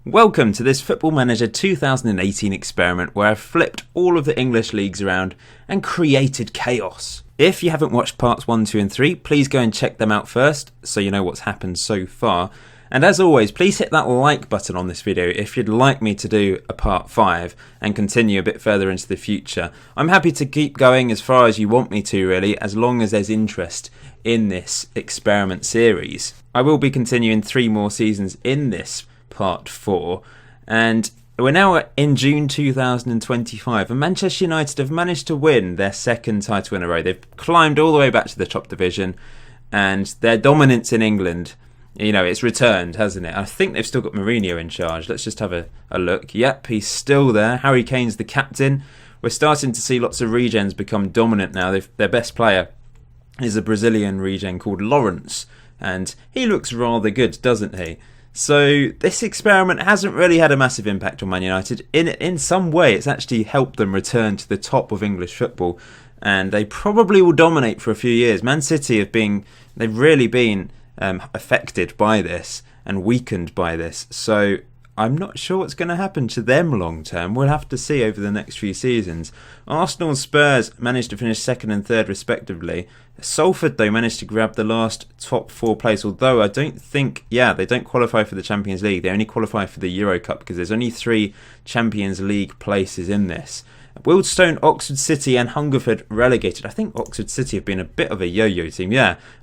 Welcome to this Football Manager 2018 experiment where I've flipped all of the English leagues around and created chaos. If you haven't watched parts 1, 2 and 3, please go and check them out first so you know what's happened so far. And as always, please hit that like button on this video if you'd like me to do a part 5 and continue a bit further into the future. I'm happy to keep going as far as you want me to really, as long as there's interest in this experiment series. I will be continuing 3 more seasons in this part 4, and we're now in June 2025 and Manchester United have managed to win their second title in a row. They've climbed all the way back to the top division and their dominance in England, you know, it's returned, hasn't it? I think they've still got Mourinho in charge. Let's just have a look. Yep, he's still there. Harry Kane's the captain. We're starting to see lots of regens become dominant now. Their best player is a Brazilian regen called Lawrence, and he looks rather good, doesn't he? So this experiment hasn't really had a massive impact on Man United. In some way, it's actually helped them return to the top of English football, and they probably will dominate for a few years. Man City they've really been affected by this and weakened by this. So I'm not sure what's going to happen to them long term. We'll have to see over the next few seasons. Arsenal and Spurs managed to finish 2nd and 3rd respectively. Salford though managed to grab the last top 4 place, although I don't think, they don't qualify for the Champions League. They only qualify for the Euro Cup because there's only 3 Champions League places in this. Wealdstone, Oxford City and Hungerford relegated. I think Oxford City have been a bit of a yo-yo team.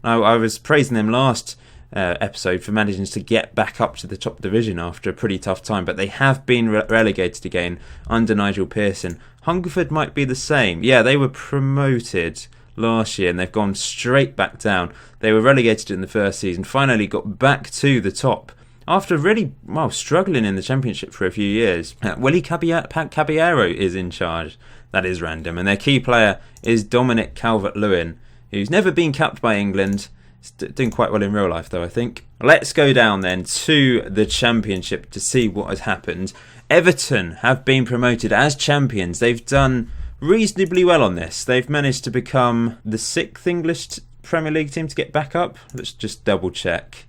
I was praising them last episode for managing to get back up to the top division after a pretty tough time, but they have been relegated again under Nigel Pearson. Hungerford might be the same. They were promoted last year and they've gone straight back down. They were relegated in the first season, finally got back to the top after really struggling in the Championship for a few years. Willie Caballero is in charge. That is random. And their key player is Dominic Calvert-Lewin, who's never been capped by England. He's doing quite well in real life though, I think. Let's go down then to the Championship to see what has happened. Everton have been promoted as champions. They've done reasonably well on this. They've managed to become the 6th English Premier League team to get back up. Let's just double check.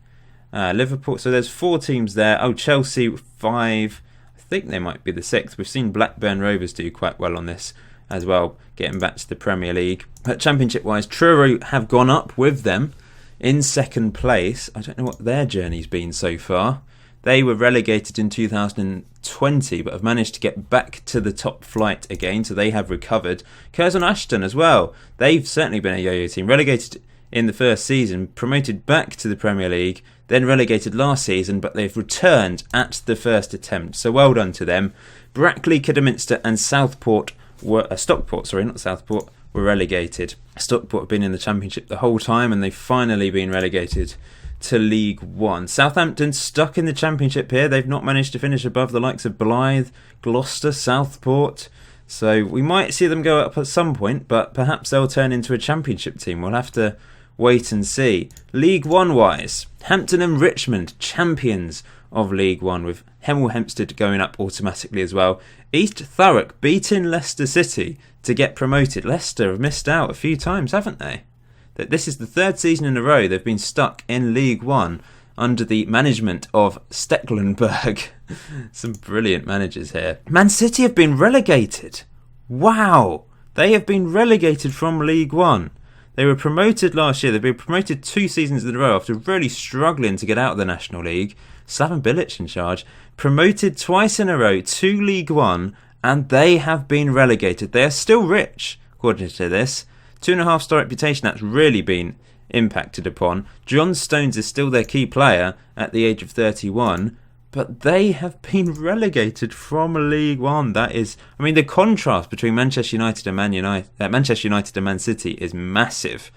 Liverpool, so there's 4 teams there. Chelsea 5. I think they might be the 6th. We've seen Blackburn Rovers do quite well on this as well, getting back to the Premier League. But Championship wise, Truro have gone up with them in 2nd place. I don't know what their journey's been so far. They were relegated in 2020 but have managed to get back to the top flight again, so they have recovered. Curzon Ashton as well, they've certainly been a yo-yo team. Relegated in the first season, promoted back to the Premier League, then relegated last season, but they've returned at the first attempt, so well done to them. Brackley, Kidderminster and Stockport were relegated. Stockport have been in the Championship the whole time and they've finally been relegated to League 1. Southampton stuck in the Championship here. They've not managed to finish above the likes of Blythe, Gloucester, Southport. So we might see them go up at some point, but perhaps they'll turn into a Championship team. We'll have to wait and see. League 1 wise, Hampton and Richmond, champions of League 1, with Hemel Hempstead going up automatically as well. East Thurrock beating Leicester City to get promoted. Leicester have missed out a few times, haven't they? This is the 3rd season in a row they've been stuck in League 1 under the management of Stecklenburg. Some brilliant managers here. Man City have been relegated. Wow! They have been relegated from League 1. They were promoted last year. They've been promoted 2 seasons in a row after really struggling to get out of the National League. Slaven Bilic in charge. Promoted twice in a row to League 1 and they have been relegated. They are still rich, according to this. 2.5-star reputation, that's really been impacted upon. John Stones is still their key player at the age of 31, but they have been relegated from League 1. That is, the contrast between Manchester United and Manchester United and Man City is massive.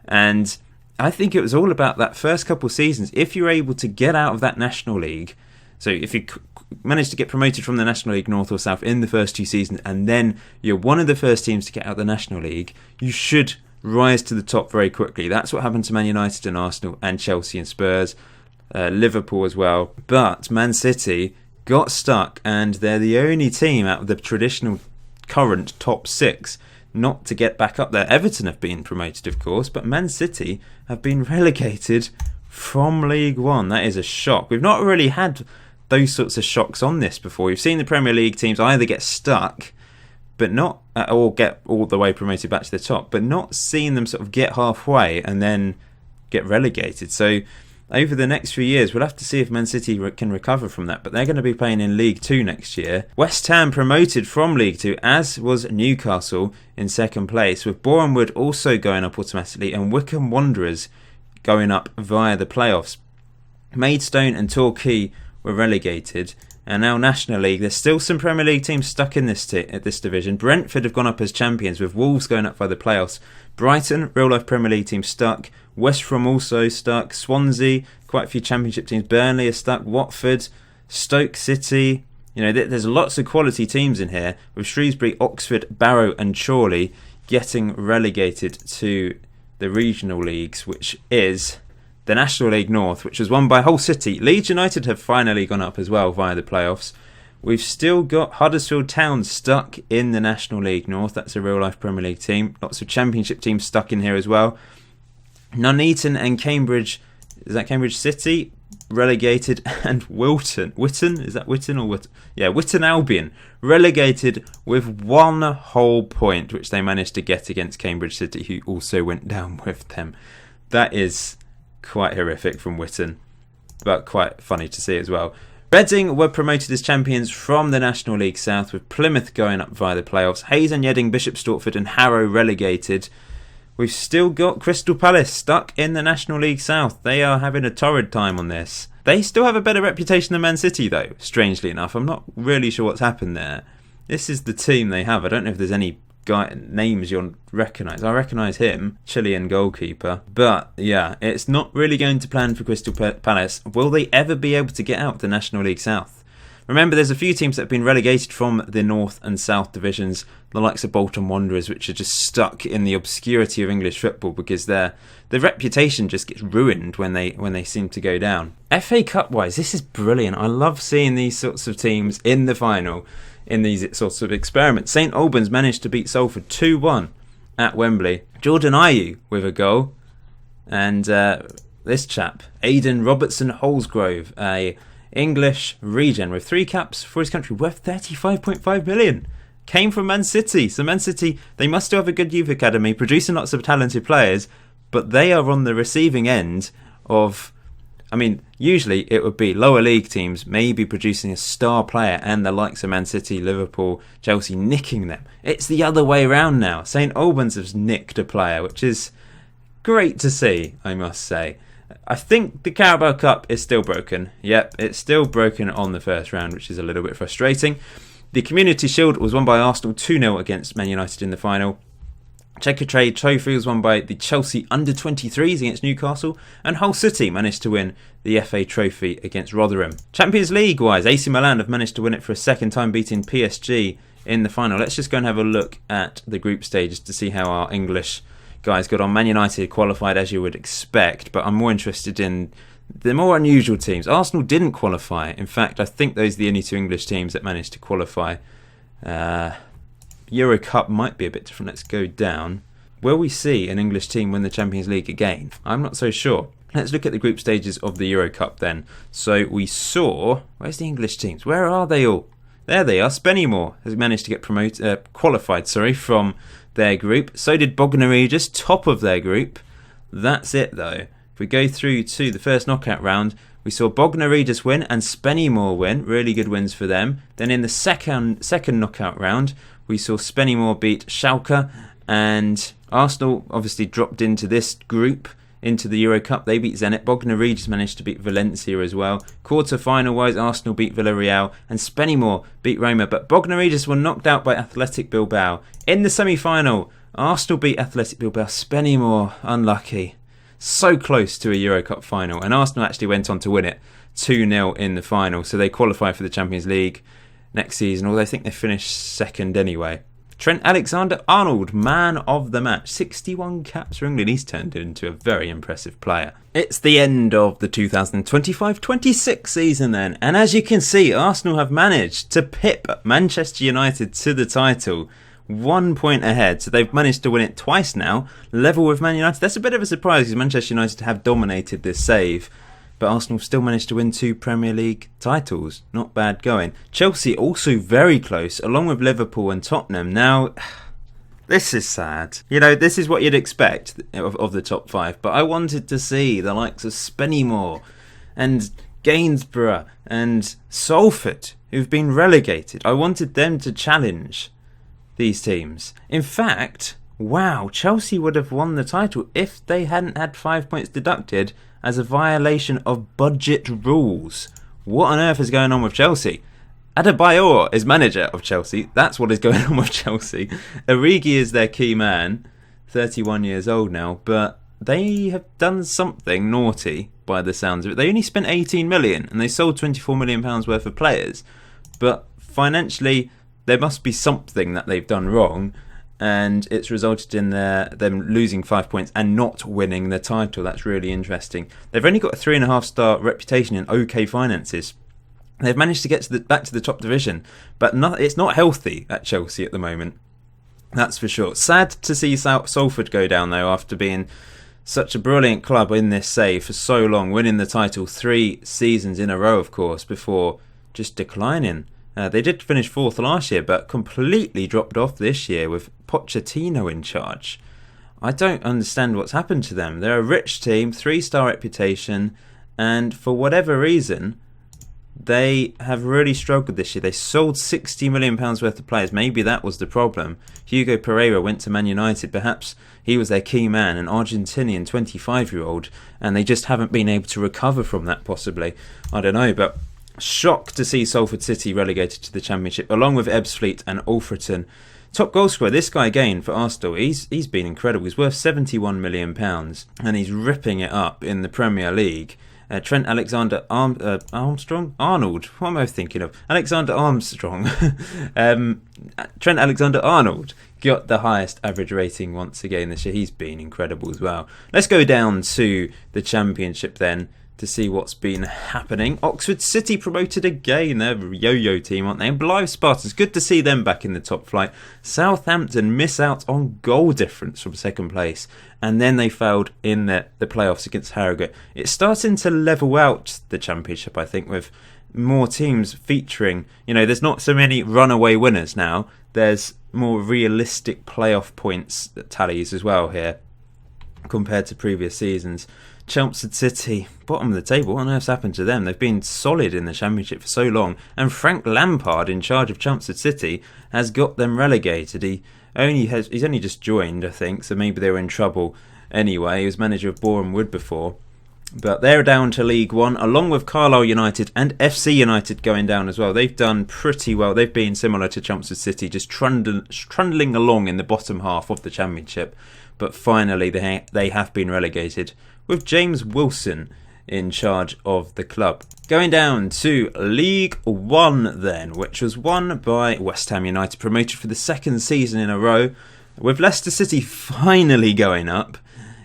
And I think it was all about that first couple of seasons. If you're able to get out of that National League, so if you manage to get promoted from the National League North or South in the first 2 seasons, and then you're one of the first teams to get out of the National League, you should rise to the top very quickly. That's what happened to Man United and Arsenal and Chelsea and Spurs, Liverpool as well. But Man City got stuck, and they're the only team out of the traditional current top 6 not to get back up there. Everton have been promoted, of course, but Man City have been relegated from League 1. That is a shock. We've not really had those sorts of shocks on this before. We've seen the Premier League teams either get stuck, but not, or get all the way promoted back to the top, but not seeing them sort of get halfway and then get relegated. So over the next few years, we'll have to see if Man City can recover from that. But they're going to be playing in League 2 next year. West Ham promoted from League 2, as was Newcastle in second place, with Bournemouth also going up automatically and Wycombe Wanderers going up via the playoffs. Maidstone and Torquay were relegated. And now National League, there's still some Premier League teams stuck in this division. Brentford have gone up as champions, with Wolves going up via the playoffs. Brighton, real-life Premier League team, stuck. West Brom also stuck. Swansea, quite a few Championship teams. Burnley are stuck. Watford, Stoke City. You know, there's lots of quality teams in here, with Shrewsbury, Oxford, Barrow and Chorley getting relegated to the regional leagues, which is the National League North, which was won by Hull City. Leeds United have finally gone up as well via the playoffs. We've still got Huddersfield Town stuck in the National League North. That's a real-life Premier League team. Lots of Championship teams stuck in here as well. Nuneaton and Cambridge, is that Cambridge City, relegated, and Witton, is that Witton or Witton? Yeah, Witton Albion, relegated with 1 whole point, which they managed to get against Cambridge City, who also went down with them. That is quite horrific from Witton, but quite funny to see as well. Reading were promoted as champions from the National League South, with Plymouth going up via the playoffs. Hayes and Yedding, Bishop Stortford and Harrow relegated. We've still got Crystal Palace stuck in the National League South. They are having a torrid time on this. They still have a better reputation than Man City though, strangely enough. I'm not really sure what's happened there. This is the team they have. I don't know if there's any names you'll recognise. I recognise him, Chilean goalkeeper. But yeah, it's not really going to plan for Crystal Palace. Will they ever be able to get out of the National League South? Remember, there's a few teams that have been relegated from the North and South divisions, the likes of Bolton Wanderers, which are just stuck in the obscurity of English football because their reputation just gets ruined when they seem to go down. FA Cup wise, this is brilliant. I love seeing these sorts of teams in the final, in these sorts of experiments. St Albans managed to beat Salford 2-1 at Wembley. Jordan Ayew with a goal, and this chap, Aidan Robertson Holsgrove, a English regen with 3 caps for his country, worth 35.5 million. Came from Man City. So Man City, they must still have a good youth academy, producing lots of talented players, but they are on the receiving end of, I mean, usually it would be lower league teams maybe producing a star player and the likes of Man City, Liverpool, Chelsea nicking them. It's the other way around now. St Albans has nicked a player, which is great to see, I must say. I think the Carabao Cup is still broken. Yep, it's still broken on the first round, which is a little bit frustrating. The Community Shield was won by Arsenal 2-0 against Man United in the final. Checkatrade Trophy was won by the Chelsea under-23s against Newcastle, and Hull City managed to win the FA Trophy against Rotherham. Champions League-wise, AC Milan have managed to win it for a second time, beating PSG in the final. Let's just go and have a look at the group stages to see how our English guys got on. Man United qualified as you would expect, but I'm more interested in the more unusual teams. Arsenal didn't qualify. In fact, I think those are the only 2 English teams that managed to qualify. Euro Cup might be a bit different. Let's go down. Will we see an English team win the Champions League again? I'm not so sure. Let's look at the group stages of the Euro Cup then. So we saw, where's the English teams? Where are they all? There they are. Spennymoor has managed to get qualified from their group. So did Bognor Regis, top of their group. That's it though. If we go through to the first knockout round, we saw Bognor Regis win and Spennymoor win. Really good wins for them. Then in the second knockout round, we saw Spennymoor beat Schalke, and Arsenal obviously dropped into this group, into the Euro Cup. They beat Zenit. Bognor Regis managed to beat Valencia as well. Quarter-final wise, Arsenal beat Villarreal and Spennymoor beat Roma, but Bognor Regis were knocked out by Athletic Bilbao. In the semi-final, Arsenal beat Athletic Bilbao. Spennymoor, unlucky. So close to a Euro Cup final, and Arsenal actually went on to win it 2-0 in the final, so they qualify for the Champions League next season, although I think they finished second anyway. Trent Alexander-Arnold, man of the match. 61 caps for England. He's turned into a very impressive player. It's the end of the 2025-26 season then, and as you can see, Arsenal have managed to pip Manchester United to the title. 1 point ahead, so they've managed to win it twice now, level with Man United. That's a bit of a surprise because Manchester United have dominated this save, but Arsenal still managed to win 2 Premier League titles. Not bad going. Chelsea also very close, along with Liverpool and Tottenham. Now, this is sad. You know, this is what you'd expect of the top 5, but I wanted to see the likes of Spennymoor and Gainsborough and Salford, who've been relegated. I wanted them to challenge these teams. In fact, wow, Chelsea would have won the title if they hadn't had 5 points deducted as a violation of budget rules. What on earth is going on with Chelsea? Adebayor is manager of Chelsea. That's what is going on with Chelsea. Origi is their key man, 31 years old now, but they have done something naughty by the sounds of it. They only spent 18 million and they sold 24 million pounds worth of players. But financially, there must be something that they've done wrong, and it's resulted in them losing 5 points and not winning the title. That's really interesting. They've only got a 3.5-star reputation in OK finances. They've managed to get back to the top division, but it's not healthy at Chelsea at the moment. That's for sure. Sad to see Salford go down, though, after being such a brilliant club in this save for so long, winning the title 3 seasons in a row, of course, before just declining. They did finish 4th last year, but completely dropped off this year with Pochettino in charge. I don't understand what's happened to them. They're a rich team, 3-star reputation, and for whatever reason, they have really struggled this year. They sold £60 million worth of players. Maybe that was the problem. Hugo Pereira went to Man United. Perhaps he was their key man, an Argentinian 25-year-old, and they just haven't been able to recover from that, possibly. I don't know, but shocked to see Salford City relegated to the Championship, along with Ebbsfleet and Alfreton. Top goal scorer, this guy again for Arsenal, he's been incredible. He's worth £71 million, and he's ripping it up in the Premier League. Trent Alexander-Arnold. What am I thinking of? Alexander Armstrong. Trent Alexander-Arnold got the highest average rating once again this year. He's been incredible as well. Let's go down to the Championship then to see what's been happening. Oxford City promoted again. They're a yo-yo team, aren't they? And Blythe Spartans, good to see them back in the top flight. Southampton miss out on goal difference from second place, and then they failed in the playoffs against Harrogate. It's starting to level out the Championship, I think, with more teams featuring, you know, there's not so many runaway winners now. There's more realistic playoff points tallies as well here compared to previous seasons. Chelmsford City, bottom of the table. What on earth's happened to them? They've been solid in the Championship for so long, and Frank Lampard, in charge of Chelmsford City, has got them relegated. He's only just joined, I think, so maybe they were in trouble anyway. He was manager of Boreham Wood before, but they're down to League One, along with Carlisle United and FC United going down as well. They've done pretty well. They've been similar to Chelmsford City, just trundling along in the bottom half of the Championship, but finally they have been relegated, with James Wilson in charge of the club. Going down to League One then, which was won by West Ham United, promoted for the 2nd season in a row, with Leicester City finally going up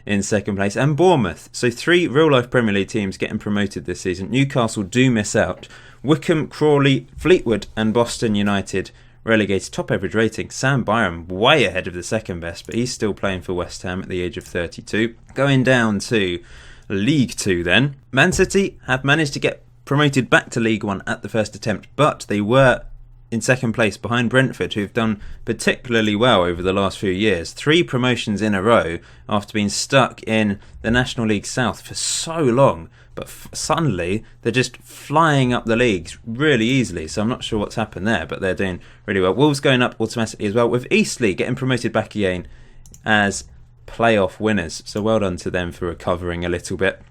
in 2nd place, and Bournemouth. So 3 real-life Premier League teams getting promoted this season. Newcastle do miss out. Wycombe, Crawley, Fleetwood and Boston United relegated. Top average rating. Sam Byram way ahead of the 2nd best, but he's still playing for West Ham at the age of 32. Going down to League 2 then. Man City have managed to get promoted back to League 1 at the first attempt, but they were in 2nd place behind Brentford, who've done particularly well over the last few years. 3 promotions in a row after being stuck in the National League South for so long. But suddenly, they're just flying up the leagues really easily. So I'm not sure what's happened there, but they're doing really well. Wolves going up automatically as well, with Eastleigh getting promoted back again as playoff winners. So well done to them for recovering a little bit.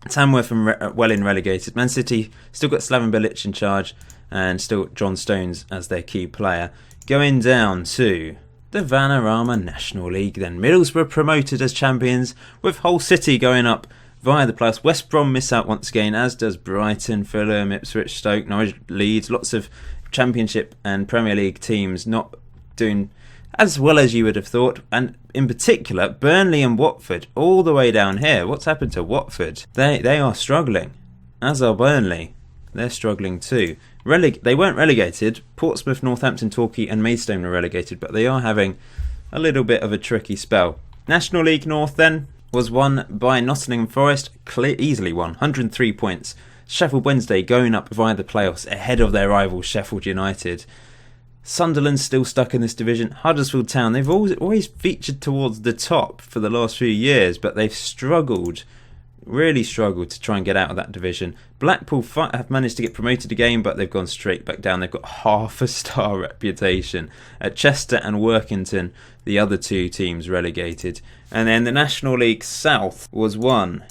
Tamworth and Welling relegated. Man City still got Slaven Bilic in charge, and still John Stones as their key player. Going down to the Vanarama National League then. Middlesbrough promoted as champions, with Hull City going up via the playoffs. West Brom miss out once again, as does Brighton, Fulham, Ipswich, Stoke, Norwich, Leeds. Lots of Championship and Premier League teams not doing as well as you would have thought, and in particular Burnley and Watford all the way down here. What's happened to Watford? They are struggling, as are Burnley. They're struggling too. They weren't relegated. Portsmouth, Northampton, Torquay and Maidstone were relegated, but they are having a little bit of a tricky spell. National League North then. was won by Nottingham Forest, easily won, 103 points. Sheffield Wednesday going up via the playoffs ahead of their rivals Sheffield United. Sunderland's still stuck in this division. Huddersfield Town, they've always featured towards the top for the last few years, but they've really struggled to try and get out of that division. Blackpool have managed to get promoted again, but they've gone straight back down. They've got half a star reputation. Chester and Workington, the other two teams relegated. And then the National League South was won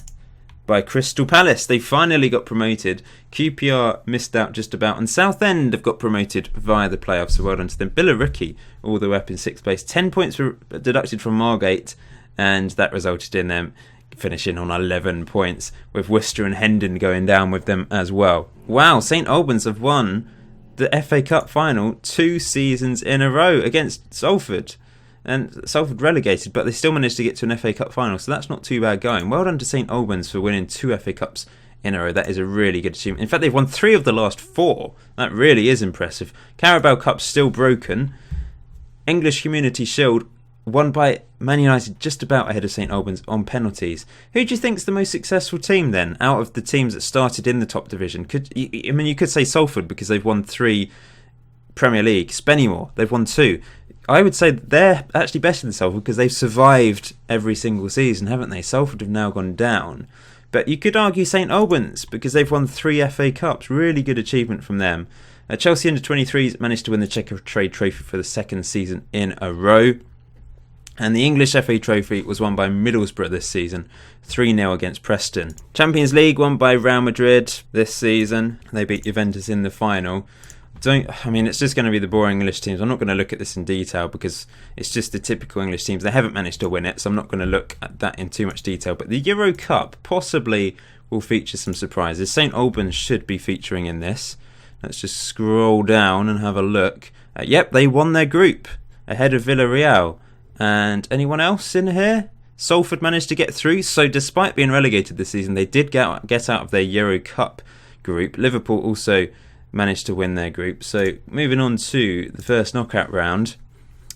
by Crystal Palace. They finally got promoted. QPR missed out just about, and Southend have got promoted via the playoffs, so well done to them. Billericay all the way up in 6th place. 10 points were deducted from Margate, and that resulted in them finishing on 11 points, with Worcester and Hendon going down with them as well. Wow, St Albans have won the FA Cup final 2 seasons in a row against Salford. And Salford relegated, but they still managed to get to an FA Cup final, so that's not too bad going. Well done to St Albans for winning 2 FA Cups in a row. That is a really good achievement. In fact, they've won 3 of the last 4. That really is impressive. Carabao Cup's still broken. English Community Shield won by Man United just about ahead of St Albans on penalties. Who do you think's the most successful team then out of the teams that started in the top division? You could say Salford because they've won 3 Premier League. Spennymoor, they've won 2. I would say they're actually better than Salford because they've survived every single season, haven't they? Salford have now gone down. But you could argue St Albans because they've won 3 FA Cups. Really good achievement from them. Chelsea under-23s managed to win the Checkatrade Trophy for the 2nd season in a row. And the English FA Trophy was won by Middlesbrough this season, 3-0 against Preston. Champions League won by Real Madrid this season. They beat Juventus in the final. It's just going to be the boring English teams. I'm not going to look at this in detail because it's just the typical English teams. They haven't managed to win it, so I'm not going to look at that in too much detail. But the Euro Cup possibly will feature some surprises. St Albans should be featuring in this. Let's just scroll down and have a look. Yep, they won their group ahead of Villarreal. And anyone else in here? Salford managed to get through. So despite being relegated this season, they did get out of their Euro Cup group. Liverpool also managed to win their group. So moving on to the first knockout round,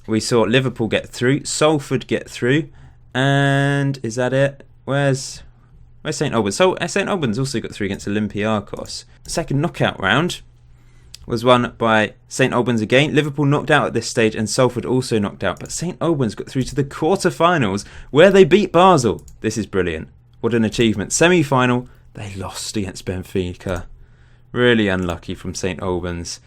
we saw Liverpool get through, Salford get through, and is that it? Where's St Albans? So St Albans also got through against Olympiacos. Second knockout round was won by St Albans again. Liverpool knocked out at this stage and Salford also knocked out, but St Albans got through to the quarter-finals where they beat Basel. This is brilliant. What an achievement. Semi-final, they lost against Benfica. Really unlucky from St Albans.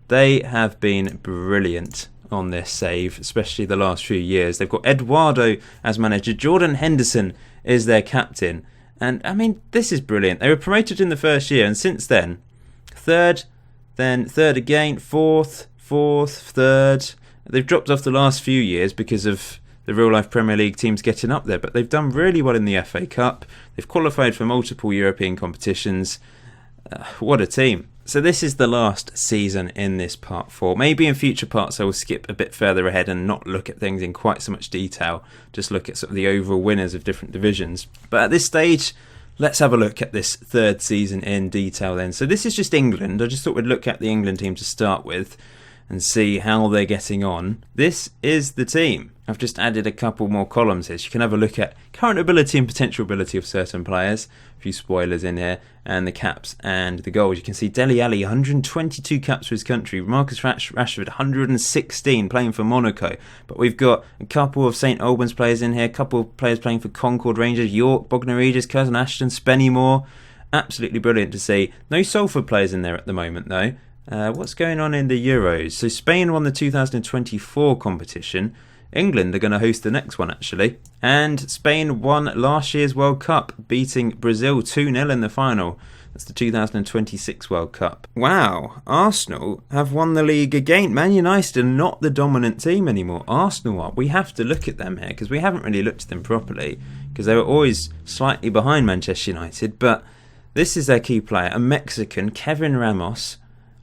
They have been brilliant on this save, especially the last few years. They've got Eduardo as manager. Jordan Henderson is their captain. And, this is brilliant. They were promoted in the first year, and since then, third again, fourth, third. They've dropped off the last few years because of the real-life Premier League teams getting up there, but they've done really well in the FA Cup. They've qualified for multiple European competitions. What a team. So this is the last season in this part 4. Maybe in future parts I will skip a bit further ahead and not look at things in quite so much detail. Just look at sort of the overall winners of different divisions. But at this stage, let's have a look at this 3rd season in detail then. So this is just England. I just thought we'd look at the England team to start with and see how they're getting on. This is the team. I've just added a couple more columns here so you can have a look at current ability and potential ability of certain players. A few spoilers in here, and the caps and the goals. You can see Dele Alli, 122 caps for his country. Marcus Rashford, 116, playing for Monaco. But we've got a couple of St Albans players in here, a couple of players playing for Concord Rangers, York, Bognor Regis, Curzon Ashton, Spennymoor. Absolutely brilliant to see. No Salford players in there at the moment though. What's going on in the Euros? So Spain won the 2024 competition. England are going to host the next one actually. And Spain won last year's World Cup, beating Brazil 2-0 in the final. That's the 2026 World Cup. Wow, Arsenal have won the league again. Man United are not the dominant team anymore. Arsenal are. We have to look at them here because we haven't really looked at them properly because they were always slightly behind Manchester United. But this is their key player, a Mexican, Kevin Ramos.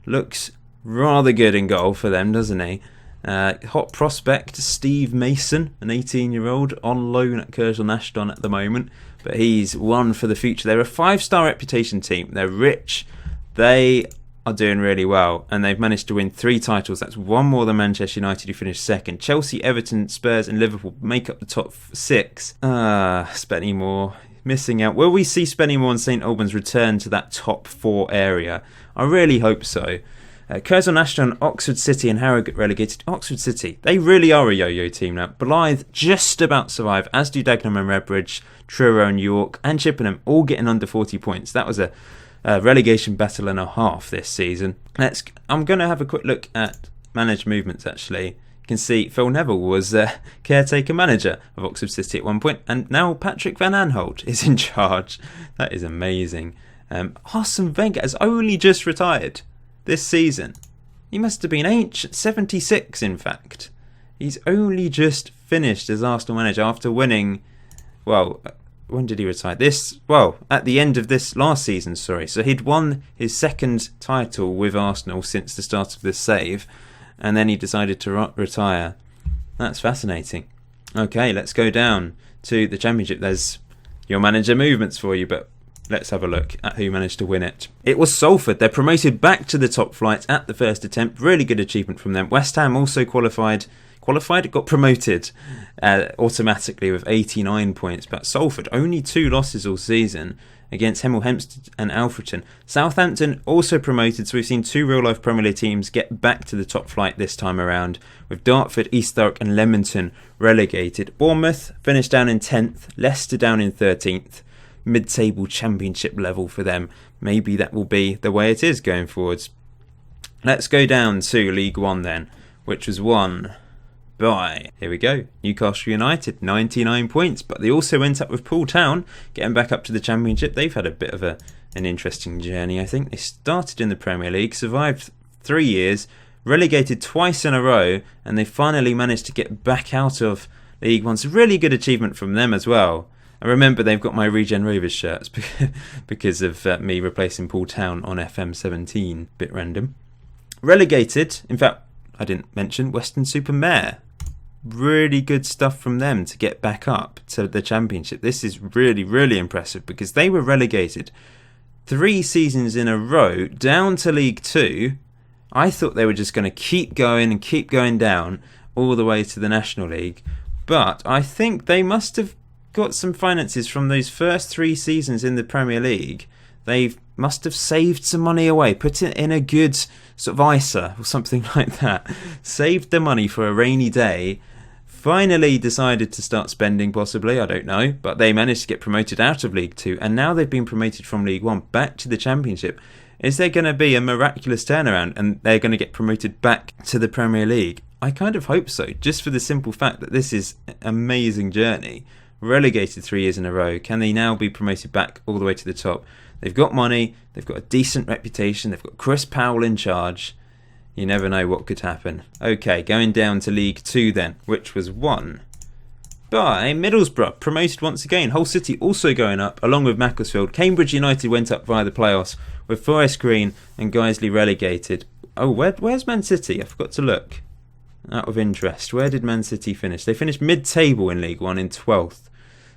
Looks rather good in goal for them, doesn't he? Hot prospect Steve Mason, an 18-year-old on loan at Curzon Ashton at the moment, but he's one for the future. They're a 5-star reputation team. They're rich. They are doing really well, and they've managed to win 3 titles. That's one more than Manchester United, who finished second. Chelsea, Everton, Spurs and Liverpool make up the top 6. Spennymoor missing out. Will we see Spennymoor and St Albans return to that top 4 area? I really hope so. Curzon, Ashton, Oxford City and Harrogate relegated. Oxford City, they really are a yo-yo team now. Blythe just about survive, as do Dagenham and Redbridge, Truro and York and Chippenham, all getting under 40 points. That was a relegation battle and a half this season. I'm going to have a quick look at managed movements actually. You can see Phil Neville was caretaker manager of Oxford City at one point, and now Patrick Van Aanholt is in charge. That is amazing. Arsene Wenger has only just retired this season. He must have been ancient, 76 in fact. He's only just finished as Arsenal manager after winning, well, when did he retire? At the end of this last season, sorry. So he'd won his second title with Arsenal since the start of this save, and then he decided to retire. That's fascinating. Okay, let's go down to the Championship. There's your manager movements for you, but let's have a look at who managed to win it. It was Salford. They're promoted back to the top flight at the first attempt. Really good achievement from them. West Ham also got promoted automatically with 89 points, but Salford only 2 losses all season against Hemel Hempstead and Alfreton. Southampton also promoted, so we've seen 2 real-life Premier League teams get back to the top flight this time around, with Dartford, East Thurrock and Leamington relegated. Bournemouth finished down in 10th, Leicester down in 13th. Mid-table Championship level for them. Maybe that will be the way it is going forwards. Let's go down to League One then, which was won by, here we go, Newcastle United, 99 points, but they also went up with Poole Town, getting back up to the Championship. They've had a bit of an interesting journey, I think. They started in the Premier League, survived 3 years, relegated twice in a row, and they finally managed to get back out of League One. So really good achievement from them as well. And remember, they've got my Regen Rovers shirts because of me replacing Poole Town on FM18. Bit random. Relegated, in fact, I didn't mention Weston-super-Mare. Really good stuff from them to get back up to the Championship. This is really, really impressive because they were relegated 3 seasons in a row down to League 2. I thought they were just going to keep going and keep going down all the way to the National League. But I think they must have got some finances from those first 3 seasons in the Premier League. They must have saved some money away, put it in a good sort of ISA or something like that, saved the money for a rainy day, finally decided to start spending possibly, I don't know, but they managed to get promoted out of League 2 and now they've been promoted from League 1 back to the Championship. Is there going to be a miraculous turnaround and they're going to get promoted back to the Premier League? I kind of hope so, just for the simple fact that this is an amazing journey. Relegated 3 years in a row. Can they now be promoted back all the way to the top? They've got money, they've got a decent reputation, they've got Chris Powell in charge. You never know what could happen. Okay, going down to League 2 then, which was won by Middlesbrough, promoted once again. Hull City also going up, along with Macclesfield. Cambridge United went up via the playoffs, with Forest Green and Guiseley relegated. Oh, where's Man City? I forgot to look. Out of interest, where did Man City finish? They finished mid-table in League 1 in 12th.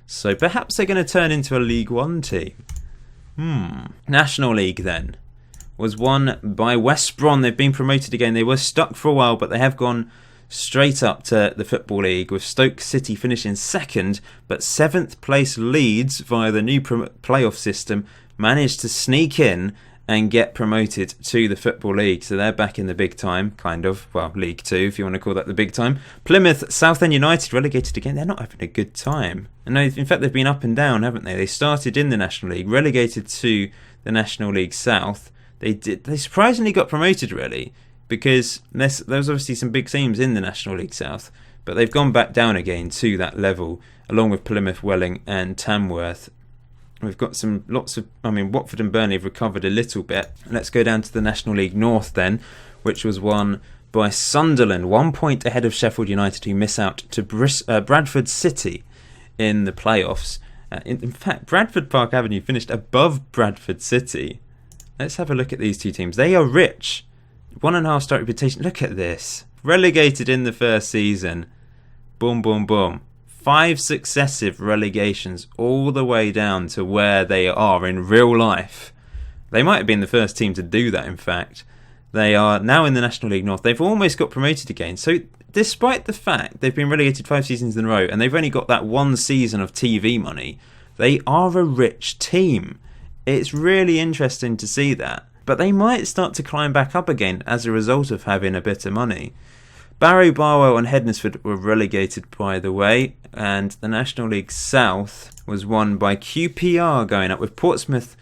So perhaps they're going to turn into a League 1 team. National League then was won by West Brom. They've been promoted again. They were stuck for a while, but they have gone straight up to the Football League, with Stoke City finishing second, but 7th place Leeds via the new playoff system managed to sneak in and get promoted to the Football League. So they're back in the big time, kind of. Well, League 2, if you want to call that the big time. Plymouth, Southend United relegated again. They're not having a good time. And in fact, they've been up and down, haven't they? They started in the National League, relegated to the National League South. They surprisingly got promoted, really, because there was obviously some big teams in the National League South, but they've gone back down again to that level, along with Plymouth, Welling and Tamworth. We've got Watford and Burnley have recovered a little bit. Let's go down to the National League North then, which was won by Sunderland, 1 point ahead of Sheffield United, who miss out to Bradford City in the playoffs. In fact, Bradford Park Avenue finished above Bradford City. Let's have a look at these two teams. They are rich. 1.5-star reputation. Look at this. Relegated in the first season. Boom, boom, boom. 5 successive relegations all the way down to where they are in real life. They might have been the first team to do that, in fact. They are now in the National League North. They've almost got promoted again. So despite the fact they've been relegated 5 seasons in a row and they've only got that one season of TV money, they are a rich team. It's really interesting to see that. But they might start to climb back up again as a result of having a bit of money. Barrow, Barwell and Hednesford were relegated, by the way, and the National League South was won by QPR going up with Portsmouth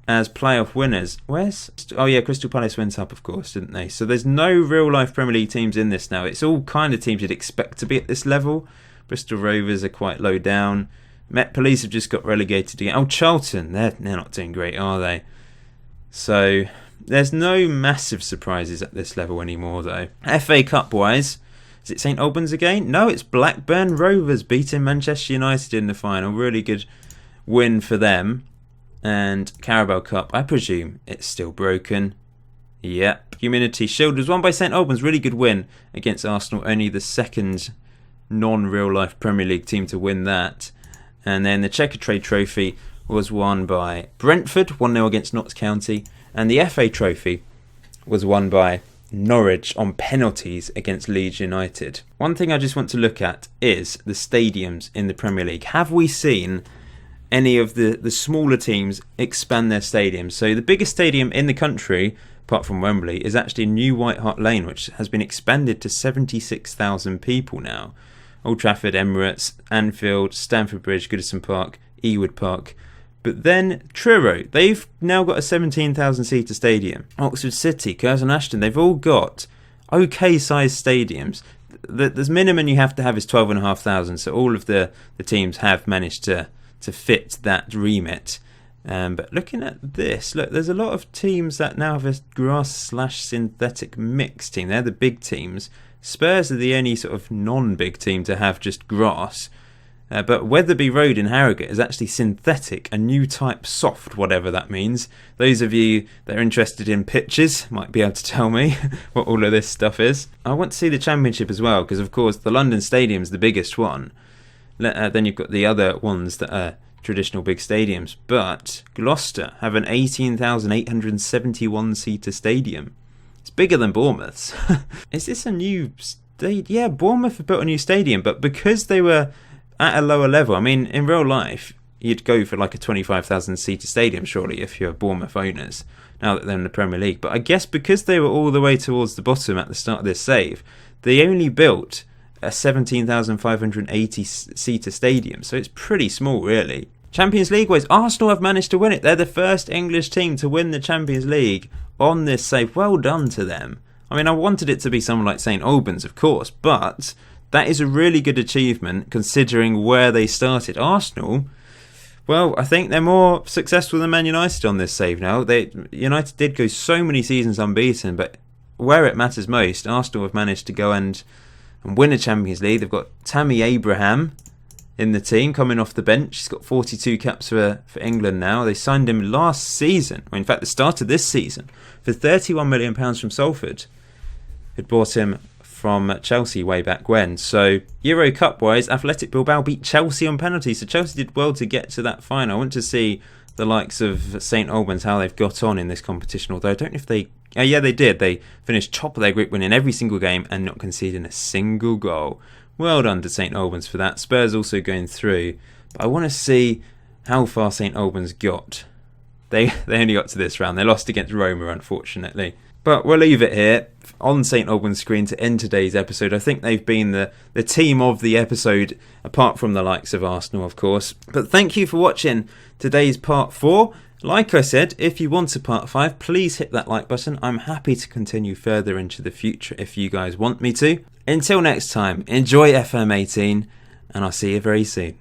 as playoff winners. Crystal Palace went up, of course, didn't they? So there's no real-life Premier League teams in this now. It's all kind of teams you'd expect to be at this level. Bristol Rovers are quite low down. Met Police have just got relegated again. Oh, Charlton, they're not doing great, are they? So there's no massive surprises at this level anymore, though. FA Cup-wise, is it St Albans again? No, it's Blackburn Rovers beating Manchester United in the final. Really good win for them. And Carabao Cup, I presume it's still broken. Yep. Community Shield was won by St Albans. Really good win against Arsenal. Only the second non-real-life Premier League team to win that. And then the Checkatrade Trophy was won by Brentford, 1-0 against Notts County. And the FA Trophy was won by Norwich on penalties against Leeds United. One thing I just want to look at is the stadiums in the Premier League. Have we seen any of the smaller teams expand their stadiums? So the biggest stadium in the country, apart from Wembley, is actually New White Hart Lane, which has been expanded to 76,000 people now. Old Trafford, Emirates, Anfield, Stamford Bridge, Goodison Park, Ewood Park. But then Truro, they've now got a 17,000-seater stadium. Oxford City, Curzon Ashton, they've all got okay-sized stadiums. The minimum you have to have is 12,500, so all of the teams have managed to fit that remit. But looking at this, look, there's a lot of teams that now have a grass/synthetic mix team. They're the big teams. Spurs are the only sort of non-big team to have just grass. But Wetherby Road in Harrogate is actually synthetic, a new type soft, whatever that means. Those of you that are interested in pitches might be able to tell me what all of this stuff is. I want to see the Championship as well, because of course the London Stadium's the biggest one. Then you've got the other ones that are traditional big stadiums. But Gloucester have an 18,871-seater stadium. It's bigger than Bournemouth's. Is this a new stadium? Yeah, Bournemouth have built a new stadium, but because they were at a lower level, I mean, in real life, you'd go for like a 25,000-seater stadium, surely, if you're Bournemouth owners, now that they're in the Premier League. But I guess because they were all the way towards the bottom at the start of this save, they only built a 17,580-seater stadium, so it's pretty small, really. Champions League-wise, Arsenal have managed to win it. They're the first English team to win the Champions League on this save. Well done to them. I mean, I wanted it to be someone like St Albans, of course, but that is a really good achievement considering where they started. Arsenal, well, I think they're more successful than Man United on this save now. United did go so many seasons unbeaten, but where it matters most, Arsenal have managed to go and win a Champions League. They've got Tammy Abraham in the team coming off the bench. He's got 42 caps for England now. They signed him last season, or in fact the start of this season, for £31 million from Salford. Who'd bought him from Chelsea way back when. So Euro Cup wise, Athletic Bilbao beat Chelsea on penalties. So Chelsea did well to get to that final. I want to see the likes of St Albans, how they've got on in this competition. Although I don't know if they... yeah, they did. They finished top of their group, winning every single game and not conceding a single goal. Well done to St Albans for that. Spurs also going through. But I want to see how far St Albans got. They only got to this round. They lost against Roma, unfortunately. But we'll leave it here on St Albans' screen to end today's episode. I think they've been the team of the episode, apart from the likes of Arsenal, of course. But thank you for watching today's part 4. Like I said, if you want a part 5, please hit that like button. I'm happy to continue further into the future if you guys want me to. Until next time, enjoy FM18, and I'll see you very soon.